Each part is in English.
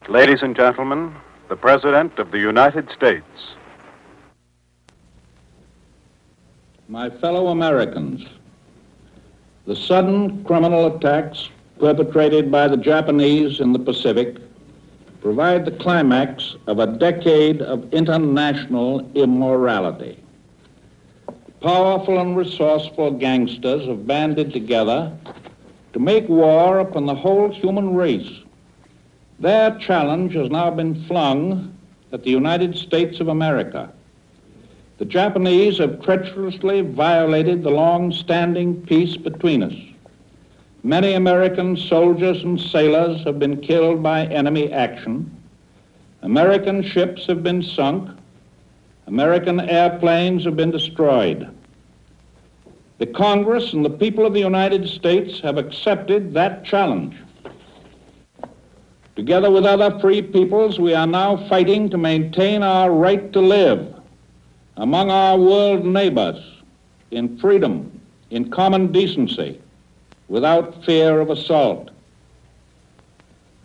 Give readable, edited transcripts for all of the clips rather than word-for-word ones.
Ladies and gentlemen, the President of the United States. My fellow Americans, the sudden criminal attacks perpetrated by the Japanese in the Pacific provide the climax of a decade of international immorality. Powerful and resourceful gangsters have banded together to make war upon the whole human race. Their challenge has now been flung at the United States of America. The Japanese have treacherously violated the long-standing peace between us. Many American soldiers and sailors have been killed by enemy action. American ships have been sunk. American airplanes have been destroyed. The Congress and the people of the United States have accepted that challenge. Together with other free peoples, we are now fighting to maintain our right to live among our world neighbors in freedom, in common decency, without fear of assault.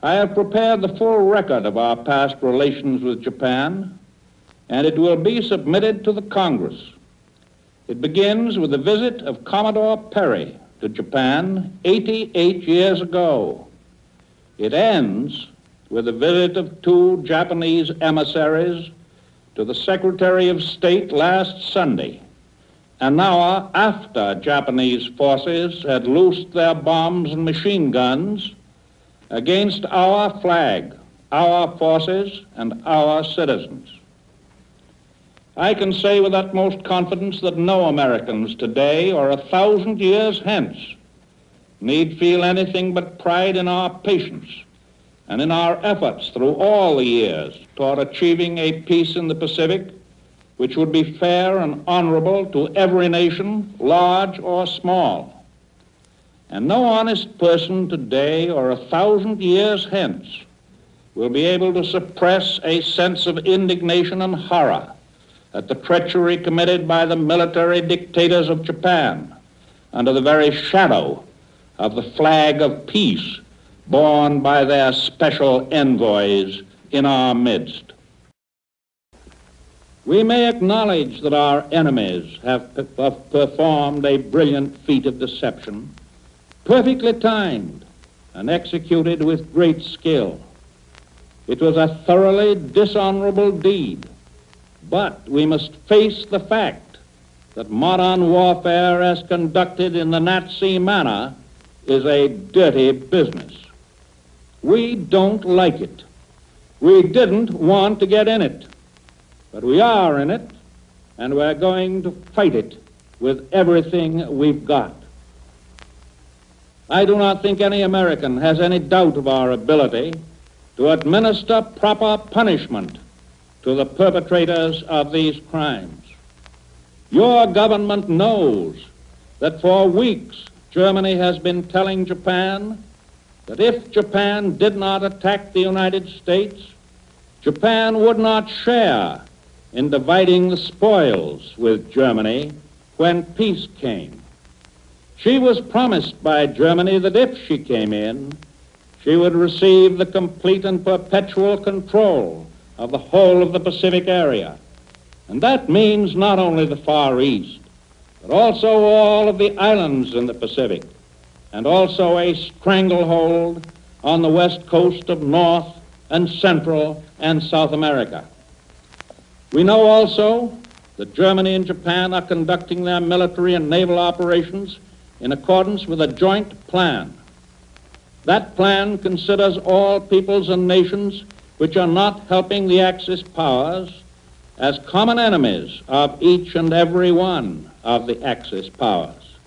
I have prepared the full record of our past relations with Japan, and it will be submitted to the Congress. It begins with the visit of Commodore Perry to Japan 88 years ago. It ends with the visit of two Japanese emissaries to the Secretary of State last Sunday, an hour after Japanese forces had loosed their bombs and machine guns against our flag, our forces, and our citizens. I can say with utmost confidence that no Americans today or 1,000 years hence need feel anything but pride in our patience and in our efforts through all the years toward achieving a peace in the Pacific which would be fair and honorable to every nation, large or small. And no honest person today or 1,000 years hence will be able to suppress a sense of indignation and horror at the treachery committed by the military dictators of Japan under the very shadow of the flag of peace borne by their special envoys in our midst. We may acknowledge that our enemies have performed a brilliant feat of deception, perfectly timed and executed with great skill. It was a thoroughly dishonorable deed, but we must face the fact that modern warfare as conducted in the Nazi manner is a dirty business. We don't like it. We didn't want to get in it, but we are in it, and we're going to fight it with everything we've got. I do not think any American has any doubt of our ability to administer proper punishment to the perpetrators of these crimes. Your government knows that for weeks Germany has been telling Japan that if Japan did not attack the United States, Japan would not share in dividing the spoils with Germany when peace came. She was promised by Germany that if she came in, she would receive the complete and perpetual control of the whole of the Pacific area. And that means not only the Far East, but also all of the islands in the Pacific, and also a stranglehold on the west coast of North and Central and South America. We know also that Germany and Japan are conducting their military and naval operations in accordance with a joint plan. That plan considers all peoples and nations which are not helping the Axis powers as common enemies of each and every one of the Axis powers.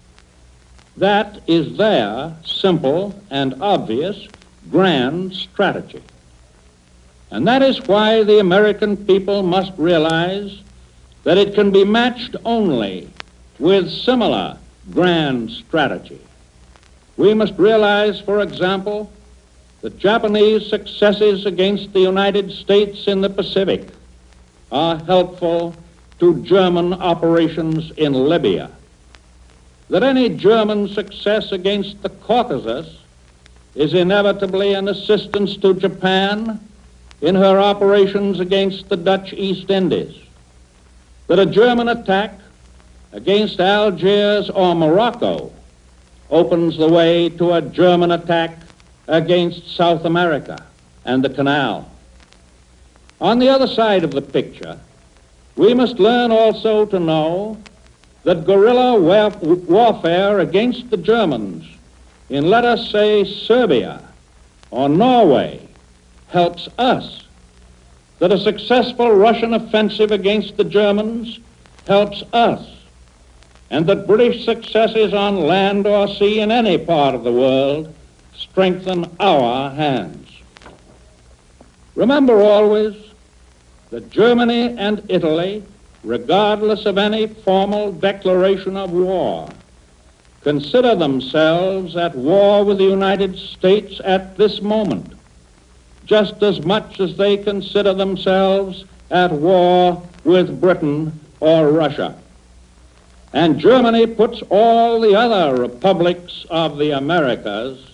That is their simple and obvious grand strategy. And that is why the American people must realize that it can be matched only with similar grand strategy. We must realize, for example, that Japanese successes against the United States in the Pacific are helpful to German operations in Libya. That any German success against the Caucasus is inevitably an assistance to Japan in her operations against the Dutch East Indies, that a German attack against Algiers or Morocco opens the way to a German attack against South America and the Canal. On the other side of the picture, we must learn also to know that guerrilla warfare against the Germans in, let us say, Serbia or Norway helps us, that a successful Russian offensive against the Germans helps us, and that British successes on land or sea in any part of the world strengthen our hands. Remember always that Germany and Italy, regardless of any formal declaration of war, consider themselves at war with the United States at this moment, just as much as they consider themselves at war with Britain or Russia. And Germany puts all the other republics of the Americas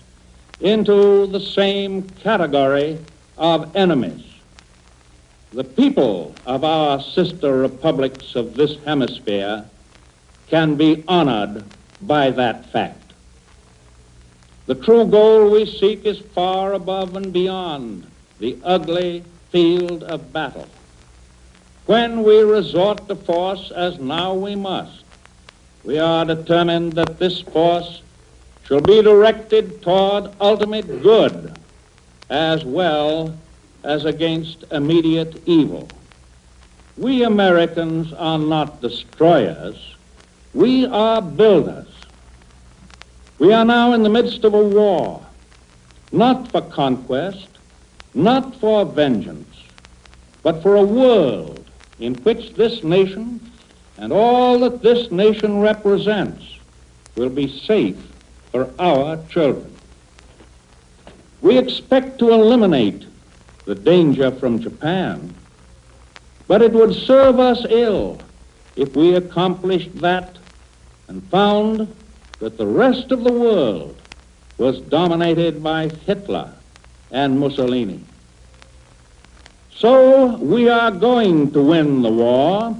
into the same category of enemies. The people of our sister republics of this hemisphere can be honored by that fact. The true goal we seek is far above and beyond the ugly field of battle. When we resort to force, as now we must, we are determined that this force shall be directed toward ultimate good as well as against immediate evil. We Americans are not destroyers. We are builders. We are now in the midst of a war, not for conquest, not for vengeance, but for a world in which this nation and all that this nation represents will be safe for our children. We expect to eliminate the danger from Japan, but it would serve us ill if we accomplished that and found that the rest of the world was dominated by Hitler and Mussolini. So we are going to win the war,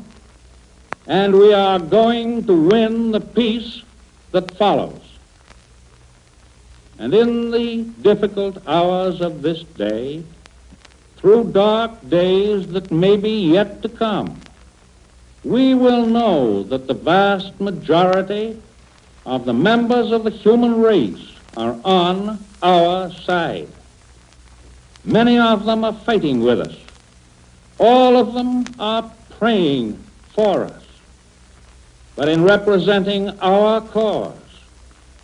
and we are going to win the peace that follows. And in the difficult hours of this day, through dark days that may be yet to come, we will know that the vast majority of the members of the human race are on our side. Many of them are fighting with us. All of them are praying for us. But in representing our cause,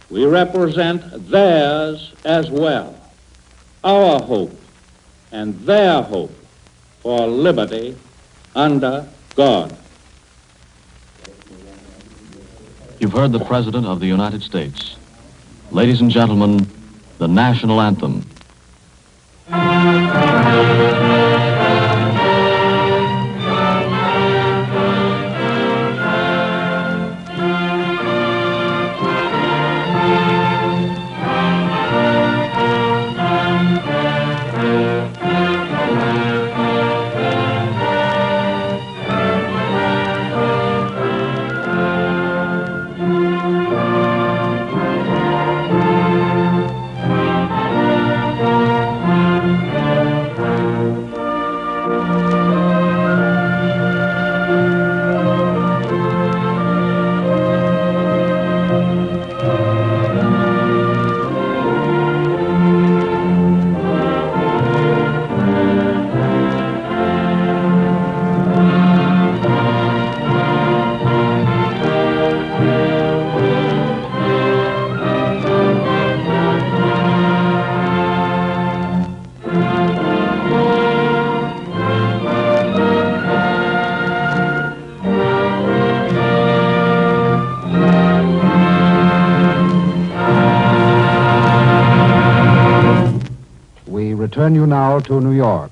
we represent theirs as well, our hope and their hope for liberty under God. You've heard the President of the United States. Ladies and gentlemen, the national anthem. Return you now to New York.